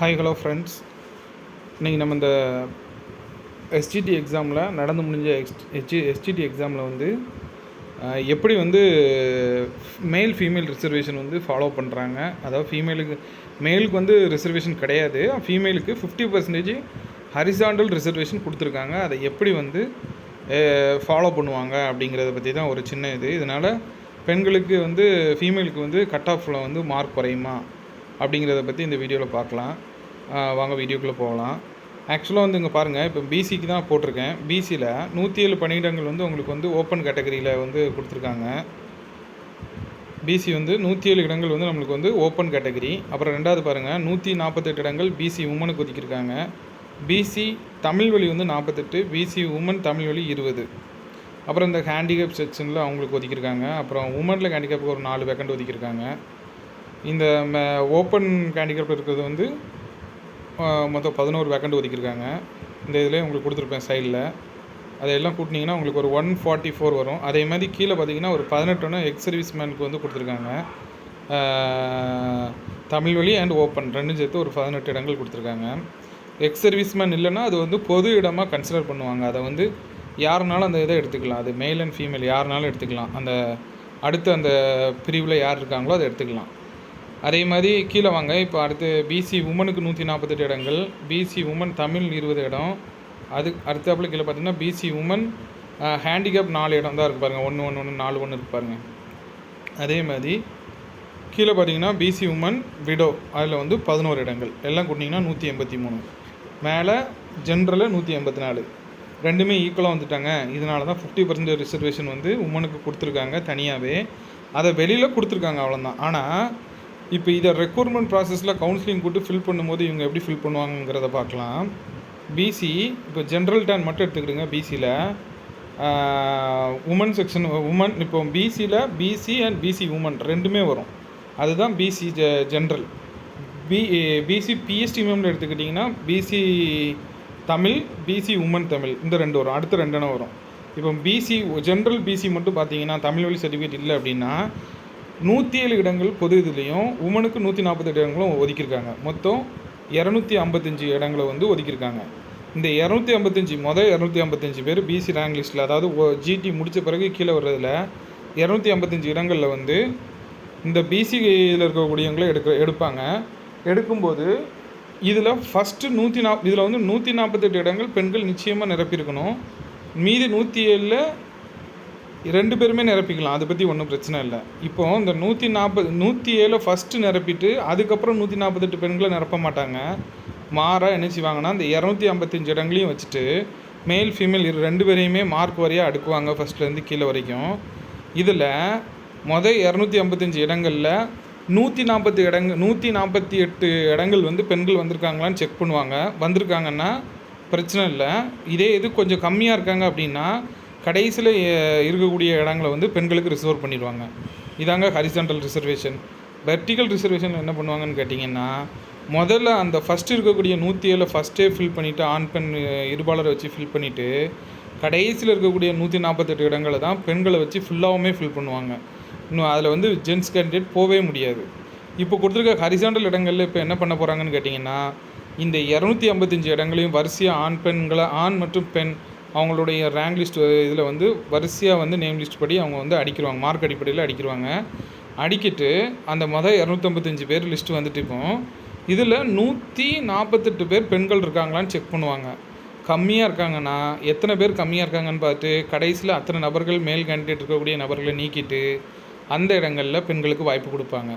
Hi hello friends. இன்றைக்கி நம்ம இந்த எஸ்டிடி எக்ஸாமில் நடந்து முடிஞ்ச எஸ்டிடி எக்ஸாமில் வந்து எப்படி வந்து மேல் ஃபீமேல் ரிசர்வேஷன் வந்து ஃபாலோ பண்ணுறாங்க. அதாவது மேலுக்கு வந்து ரிசர்வேஷன் கிடையாது, ஃபீமேலுக்கு 50% ஹரிசாண்டல் ரிசர்வேஷன் கொடுத்துருக்காங்க. அதை எப்படி வந்து ஃபாலோ பண்ணுவாங்க அப்படிங்கிறத பற்றி தான் ஒரு சின்ன இதனால் பெண்களுக்கு வந்து ஃபீமேலுக்கு வந்து கட் ஆஃபில் வந்து மார்க் குறையுமா அப்படிங்கிறத பற்றி இந்த வீடியோவில் பார்க்கலாம். வாங்க வீடியோக்குள்ளே போகலாம். ஆக்சுவலாக வந்து இங்கே பாருங்கள், இப்போ பிசிக்கு தான் போட்டிருக்கேன். பிசியில் 107 பணியிடங்கள் வந்து உங்களுக்கு வந்து ஓப்பன் கேட்டகரியில் வந்து கொடுத்துருக்காங்க. பிசி வந்து 107 இடங்கள் வந்து நம்மளுக்கு வந்து ஓப்பன் கேட்டகரி. அப்புறம் ரெண்டாவது பாருங்கள், 148 இடங்கள் பிசி உமனுக்கு ஒதுக்கியிருக்காங்க. பிசி தமிழ் வழி வந்து 48, பிசி உமன் தமிழ் வழி 20. அப்புறம் இந்த ஹேண்டிகேப் செக்ஷனில் அவங்களுக்கு ஒதுக்கியிருக்காங்க. அப்புறம் உமனில் ஹேண்டிகேப்புக்கு ஒரு 4 வேக்கண்ட் ஒதுக்கியிருக்காங்க. இந்த ஓப்பன் ஹேண்டிகேப் இருக்கிறது வந்து மொத்தம் 11 வேக்கண்ட் ஒதுக்கியிருக்காங்க. இந்த இதில் உங்களுக்கு கொடுத்துருப்பேன் சைடில். அதையெல்லாம் கூட்டினீங்கன்னா உங்களுக்கு ஒரு 144 வரும். அதே மாதிரி கீழே பார்த்தீங்கன்னா ஒரு 18 எக்ஸ் சர்வீஸ் மேனுக்கு வந்து கொடுத்துருக்காங்க. தமிழ் வழி அண்ட் ஓப்பன் ரெண்டும் சேர்த்து ஒரு 18 இடங்கள் கொடுத்துருக்காங்க. எக்ஸ் சர்வீஸ் மேன் இல்லைன்னா அது வந்து பொது இடமாக கன்சிடர் பண்ணுவாங்க. அதை வந்து யாருனாலும் அந்த இதை எடுத்துக்கலாம். அது மேல் அண்ட் ஃபீமேல் யாருனாலும் எடுத்துக்கலாம். அந்த அடுத்து அந்த பிரிவில் யார் இருக்காங்களோ அதை எடுத்துக்கலாம். அதே மாதிரி கீழே வாங்க, இப்போ அடுத்து பிசி உமனுக்கு 148 இடங்கள், பிசி உமன் தமிழ் 20 இடம். அடுத்தாப்புல கீழே பார்த்தீங்கன்னா பிசி உமன் ஹேண்டிகேப் 4 இடம் தான் இருக்குது பாருங்கள். 1 1 1 4 1 இருக்குது பாருங்கள். அதே மாதிரி கீழே பார்த்தீங்கன்னா பிசி உமன் விடோ அதில் வந்து 11 இடங்கள். எல்லாம் கூட்டிங்கன்னா 183. மேலே ஜென்ரலில் 184. ரெண்டுமே ஈக்குவலாக வந்துட்டாங்க. இதனால தான் 50% ரிசர்வேஷன் வந்து உமனுக்கு கொடுத்துருக்காங்க தனியாகவே. அதை வெளியில் கொடுத்துருக்காங்க, அவ்வளோதான். ஆனால் இப்போ இதை ரெக்ரூட்மெண்ட் ப்ராசஸில் கவுன்சிலிங் கூட்டு ஃபில் பண்ணும்போது இவங்க எப்படி ஃபில் பண்ணுவாங்கிறத பார்க்கலாம். பிசி இப்போ ஜென்ரல் டேன் மட்டும் எடுத்துக்கிடுங்க. பிசியில் உமன் செக்ஷன் உமன், இப்போ பிசியில் பிசி அண்ட் பிசி உமன் ரெண்டுமே வரும். அதுதான் பிசி ஜென்ரல். பிசி பிஎஸ்டி மேமில் எடுத்துக்கிட்டிங்கன்னா BC Tamil, BC women Tamil, இந்த ரெண்டு வரும். அடுத்த 2 வரும். இப்போ பிசி ஜென்ரல் பிசி மட்டும் பார்த்தீங்கன்னா தமிழ் வழி சர்டிஃபிகேட் இல்லை அப்படின்னா 107 இடங்கள் பொது இதுலேயும் உமனுக்கு 148 இடங்களும் ஒதுக்கியிருக்காங்க. மொத்தம் 255 இடங்களை வந்து ஒதுக்கியிருக்காங்க. இந்த 255 பேர் பிசி ரேங்க் லிஸ்ட்டில், அதாவது ஜிடி முடித்த பிறகு கீழே வர்றதில் 255 இடங்களில் வந்து இந்த பிசியில் இருக்கக்கூடியவங்களே எடுப்பாங்க. எடுக்கும்போது இதில் ஃபஸ்ட்டு இதில் வந்து 148 இடங்கள் பெண்கள் நிச்சயமாக நிரப்பியிருக்கணும். மீதி 107 2 பேருமே நிரப்பிக்கலாம். அதை பற்றி ஒன்றும் பிரச்சனை இல்லை. இப்போது இந்த 107 ஃபஸ்ட்டு நிரப்பிட்டு அதுக்கப்புறம் 148 பெண்களை நிரப்ப மாட்டாங்க. மாறாக என்ன செய்வாங்கன்னா இந்த 255 இடங்களையும் வச்சுட்டு மேல் ஃபீமேல் 2 பேரையுமே மார்க் வரையாக அடுக்குவாங்க, ஃபஸ்ட்லேருந்து கீழே வரைக்கும். இதில் 255 இடங்களில் 148 இடங்கள் வந்து பெண்கள் வந்திருக்காங்களான்னு செக் பண்ணுவாங்க. வந்திருக்காங்கன்னா பிரச்சனை இல்லை. இதே இது கொஞ்சம் கம்மியாக இருக்காங்க அப்படின்னா கடைசியில் இருக்கக்கூடிய இடங்களை வந்து பெண்களுக்கு ரிசர்வ் பண்ணிடுவாங்க. இதாங்க ஹரிசாண்டல் ரிசர்வேஷன். வெர்டிக்கல் ரிசர்வேஷன் என்ன பண்ணுவாங்கன்னு கேட்டிங்கன்னா, முதல்ல அந்த ஃபஸ்ட்டு இருக்கக்கூடிய 107 ஃபஸ்ட்டே ஃபில் பண்ணிவிட்டு ஆண் பெண் இருபாலரை வச்சு ஃபில் பண்ணிவிட்டு கடைசியில் இருக்கக்கூடிய 148 இடங்களை தான் பெண்களை வச்சு ஃபுல்லாகவுமே ஃபில் பண்ணுவாங்க. இன்னும் அதில் வந்து ஜென்ஸ் கேண்டிடேட் போகவே முடியாது. இப்போ கொடுத்துருக்க ஹரிசாண்டல் இடங்களில் இப்போ என்ன பண்ண போகிறாங்கன்னு கேட்டிங்கன்னா, இந்த 255 இடங்களையும் வரிசையாக ஆண் மற்றும் பெண் அவங்களுடைய ரேங்க் லிஸ்ட் இதில் வந்து வரிசையாக வந்து நேம் லிஸ்ட் படி அவங்க வந்து அடிக்கிடுவாங்க. மார்க் அடிப்படையில் அடிக்கிடுவாங்க. அடிக்கிட்டு அந்த 255 பேர் லிஸ்ட்டு வந்துட்டு இப்போ இதில் 148 பேர் பெண்கள் இருக்காங்களான்னு செக் பண்ணுவாங்க. கம்மியாக இருக்காங்கன்னா எத்தனை பேர் கம்மியாக இருக்காங்கன்னு பார்த்து கடைசியில் அத்தனை நபர்கள் மேல் கேண்டிடேட் இருக்கக்கூடிய நபர்களை நீக்கிட்டு அந்த இடங்களில் பெண்களுக்கு வாய்ப்பு கொடுப்பாங்க.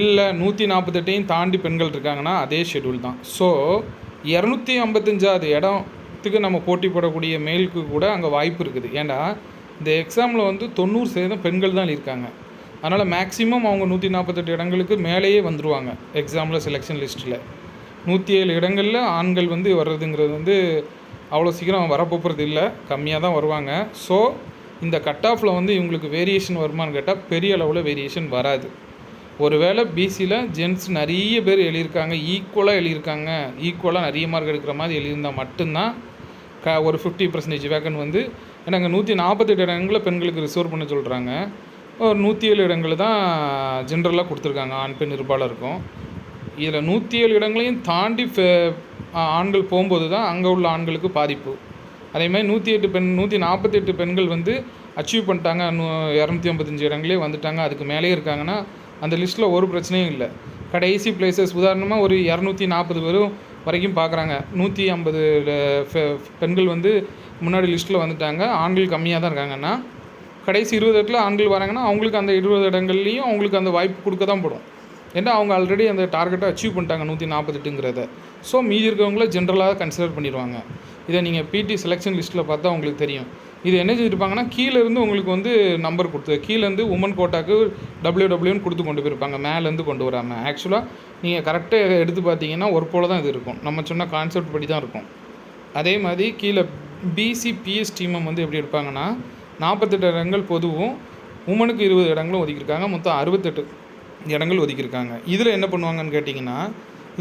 இல்லை 148 தாண்டி பெண்கள் இருக்காங்கன்னா அதே ஷெடியூல் தான். ஸோ 255வது இடத்துக்கு நம்ம போட்டி போடக்கூடிய மேலுக்கு கூட அங்கே வாய்ப்பு இருக்குது. ஏன்னா இந்த எக்ஸாமில் வந்து 90% பெண்கள் தான் இருக்காங்க. அதனால் மேக்ஸிமம் அவங்க 148 இடங்களுக்கு மேலேயே வந்துடுவாங்க. எக்ஸாமில் செலெக்ஷன் லிஸ்ட்டில் 107 இடங்களில் ஆண்கள் வந்து வர்றதுங்கிறது வந்து அவ்வளோ சீக்கிரம் வரப்போகிறது இல்லை, கம்மியாக தான் வருவாங்க. ஸோ இந்த கட் ஆஃபில் வந்து இவங்களுக்கு வேரியேஷன் வருமானு கேட்டால் பெரிய அளவில் வேரியேஷன் வராது. ஒருவேளை பிசியில் ஜென்ஸ் நிறைய பேர் எழுதியிருக்காங்க, ஈக்குவலாக நிறைய மார்க் எடுக்கிற மாதிரி எழுதியிருந்தால் மட்டும்தான் ஒரு 50% வேக்கன் வந்து, ஏன்னா அங்கே 148 இடங்களில் பெண்களுக்கு ரிசர்வ் பண்ண சொல்கிறாங்க. ஒரு 107 இடங்கள் தான் ஜென்ரலாக கொடுத்துருக்காங்க ஆண் பெண் இருபாலருக்கும். இதில் 107 இடங்களையும் தாண்டி ஆண்கள் போகும்போது தான் அங்கே உள்ள ஆண்களுக்கு பாதிப்பு. அதே மாதிரி 148 பெண்கள் வந்து அச்சீவ் பண்ணிட்டாங்க, 255 இடங்களே வந்துட்டாங்க, அதுக்கு மேலேயே இருக்காங்கன்னா அந்த லிஸ்ட்டில் ஒரு பிரச்சனையும் இல்லை. கடைசி பிளேசஸ் உதாரணமாக ஒரு 240 பேரும் வரைக்கும் பார்க்குறாங்க. 150 பெண்கள் வந்து முன்னாடி லிஸ்ட்டில் வந்துட்டாங்க, ஆண்கள் கம்மியாக தான் இருக்காங்கன்னா கடைசி 20 இடத்துல ஆண்கள் வராங்கன்னா அவங்களுக்கு அந்த 20 இடங்கள்லேயும் அவங்களுக்கு அந்த வாய்ப்பு கொடுக்க தான் படும். ஏன்னா அவங்க ஆல்ரெடி அந்த டார்கெட்டை அச்சீவ் பண்ணிட்டாங்க 148ங்கிறத. ஸோ மீதி இருக்கவங்கள ஜென்ரலாக கன்சிடர் பண்ணிடுவாங்க. இதை நீங்கள் பிடி செலெக்ஷன் லிஸ்ட்டில் பார்த்தா உங்களுக்கு தெரியும். இது என்ன செஞ்சுருப்பாங்கன்னா கீழேருந்து உங்களுக்கு வந்து நம்பர் கொடுத்து கீழேருந்து உமன் கோட்டாக்கு WWன்னு கொடுத்து கொண்டு போயிருப்பாங்க, மேலேருந்து கொண்டு வராமல். ஆக்சுவலாக நீங்கள் கரெக்டாக எடுத்து பார்த்தீங்கன்னா ஒரு போல தான் இது இருக்கும், நம்ம சொன்ன கான்செப்ட் படி தான் இருக்கும். அதே மாதிரி கீழே BCPS டீமம் வந்து எப்படி எடுப்பாங்கன்னா 48 இடங்கள் பொதுவும், உமனுக்கு 20 இடங்களும் ஒதுக்கியிருக்காங்க, மொத்தம் 68 இடங்கள் ஒதுக்கியிருக்காங்க. இதில் என்ன பண்ணுவாங்கன்னு கேட்டிங்கன்னா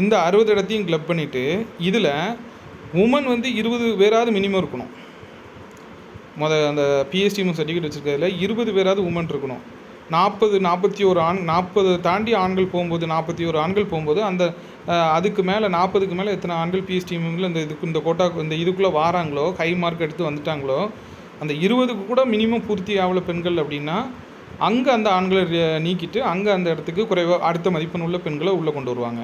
இந்த 60 இடத்தையும் கிளப் பண்ணிவிட்டு இதில் உமன் வந்து 20 பேராவது மினிமம் இருக்கணும். அந்த பிஎஸ் டீம் சர்டிஃபிகேட் வச்சுருக்கிறதுல 20 பேராவது உமன் இருக்கணும். 40 தாண்டி ஆண்கள் போகும்போது 41 ஆண்கள் போகும்போது அந்த அதுக்கு மேலே 40க்கு மேலே எத்தனை ஆண்கள் பிஎஸ் டீமில் இந்த கோட்டா இந்த இதுக்குள்ளே வாராங்களோ, ஹை மார்க் எடுத்து வந்துட்டாங்களோ, அந்த 20க்கு கூட மினிமம் பூர்த்தி ஆகலை பெண்கள் அப்படின்னா அங்கே அந்த ஆண்களை நீக்கிட்டு அங்கே அந்த இடத்துக்கு குறைவாக அடுத்த மதிப்பெண் உள்ள பெண்களை உள்ளே கொண்டு வருவாங்க.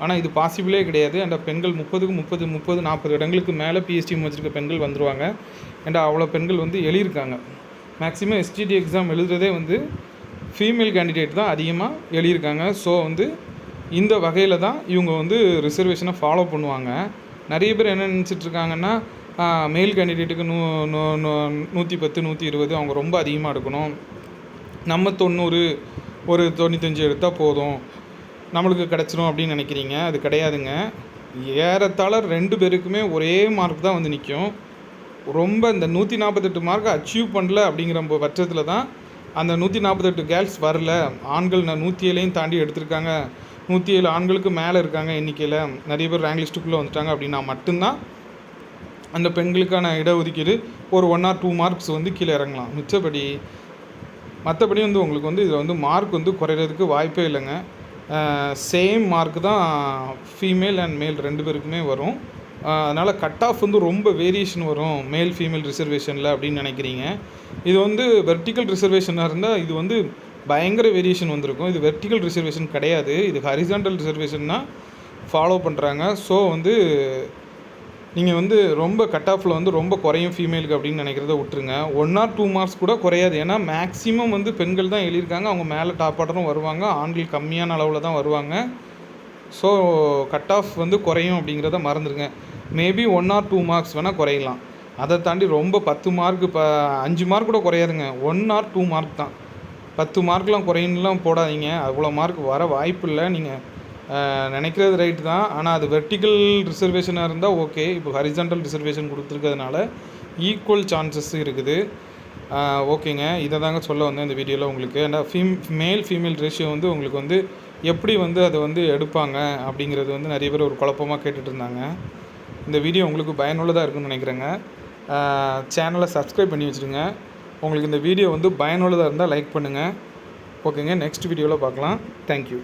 ஆனால் இது பாசிபிளே கிடையாது. அந்த பெண்கள் 30 இடங்களுக்கு மேலே பிஎஸ்டி வச்சுருக்க பெண்கள் வந்துடுவாங்க. ஏன்டா அவ்வளோ பெண்கள் வந்து எழுதியிருக்காங்க. மேக்ஸிமம் எஸ்டிடி எக்ஸாம் எழுதுறதே வந்து ஃபீமேல் கேண்டிடேட் தான் அதிகமாக எழுதியிருக்காங்க. ஸோ வந்து இந்த வகையில் தான் இவங்க வந்து ரிசர்வேஷனை ஃபாலோ பண்ணுவாங்க. நிறைய பேர் என்ன நினச்சிட்ருக்காங்கன்னா மேல் கேண்டிடேட்டுக்கு 110 120 அவங்க ரொம்ப அதிகமாக எடுக்கணும், நம்ம 90 ஒரு 95 எடுத்தால் போதும் நம்மளுக்கு கிடச்சிரும் அப்படின்னு நினைக்கிறீங்க. அது கிடையாதுங்க. ஏறத்தாழ 2 பேருக்குமே ஒரே மார்க் தான் வந்து நிற்கும். ரொம்ப இந்த 148 மார்க்கை அச்சீவ் பண்ணல அப்படிங்கிற பட்சத்தில் தான் அந்த 148 கேர்ள்ஸ் வரல, ஆண்கள் 107 தாண்டி எடுத்திருக்காங்க, 107 ஆண்களுக்கு மேலே இருக்காங்க எண்ணிக்கையில், நிறைய பேர் ரேங்க் லிஸ்ட்டுக்குள்ளே வந்துட்டாங்க அப்படின்னா மட்டும்தான் அந்த பெண்களுக்கான இடஒதுக்கீடு ஒரு 1 or 2 மார்க்ஸ் வந்து கீழே இறங்கலாம். மற்றபடி வந்து உங்களுக்கு வந்து இதில் வந்து மார்க் வந்து குறையிறதுக்கு வாய்ப்பே இல்லைங்க. சேம் மார்க் தான் ஃபீமேல் அண்ட் மேல் 2 பேருக்குமே வரும். அதனால் கட் ஆஃப் வந்து ரொம்ப வேரியேஷன் வரும் மேல் ஃபீமேல் ரிசர்வேஷனில் அப்படின்னு நினைக்கிறீங்க. இது வந்து வெர்டிக்கல் ரிசர்வேஷனாக இருந்தால் இது வந்து பயங்கர வேரியேஷன் வந்திருக்கும். இது வெர்டிக்கல் ரிசர்வேஷன் கிடையாது, இது ஹரிசாண்டல் ரிசர்வேஷன் தான் ஃபாலோ பண்ணுறாங்க. ஸோ வந்து நீங்கள் வந்து ரொம்ப கட் ஆஃபில் வந்து ரொம்ப குறையும் ஃபீமேலுக்கு அப்படின்னு நினைக்கிறத விட்டுருங்க. 1 or 2 மார்க்ஸ் கூட குறையாது. ஏன்னா மேக்ஸிமம் வந்து பெண்கள் தான் எழுதியிருக்காங்க, அவங்க மேலே டாப் ஆர்டரும் வருவாங்க, ஆண்கள் கம்மியான அளவில் தான் வருவாங்க. ஸோ கட் ஆஃப் வந்து குறையும் அப்படிங்கிறத மறந்துடுங்க. மேபி 1 or 2 மார்க்ஸ் வேணால் குறையலாம். அதை தாண்டி ரொம்ப 10 மார்க்கு 5 மார்க் கூட குறையாதுங்க, 1 or 2 மார்க் தான். 10 மார்க்லாம் குறையலாம் போடாதீங்க, அவ்வளோ மார்க் வர வாய்ப்பு இல்லை. நீங்கள் நினைக்கிறது ரைட்டு தான், ஆனால் அது வெர்டிக்கல் ரிசர்வேஷனாக இருந்தால் ஓகே. இப்போ ஹரிசாண்டல் ரிசர்வேஷன் கொடுத்துருக்கிறதுனால ஈக்குவல் சான்சஸ் இருக்குது. ஓகேங்க, இதை தாங்க சொல்ல வந்தேன் இந்த வீடியோவில் உங்களுக்கு. ஏன்னா மேல் ஃபீமேல் ரேஷியோ வந்து உங்களுக்கு வந்து எப்படி வந்து அதை வந்து எடுப்பாங்க அப்படிங்கிறது வந்து நிறைய பேர் ஒரு குழப்பமாக கேட்டுட்டு இருந்தாங்க. இந்த வீடியோ உங்களுக்கு பயனுள்ளதாக இருக்குன்னு நினைக்கிறேங்க. சேனலை சப்ஸ்கிரைப் பண்ணி வச்சுருங்க. உங்களுக்கு இந்த வீடியோ வந்து பயனுள்ளதாக இருந்தால் லைக் பண்ணுங்கள். ஓகேங்க, நெக்ஸ்ட் வீடியோவில் பார்க்கலாம். தேங்க்யூ.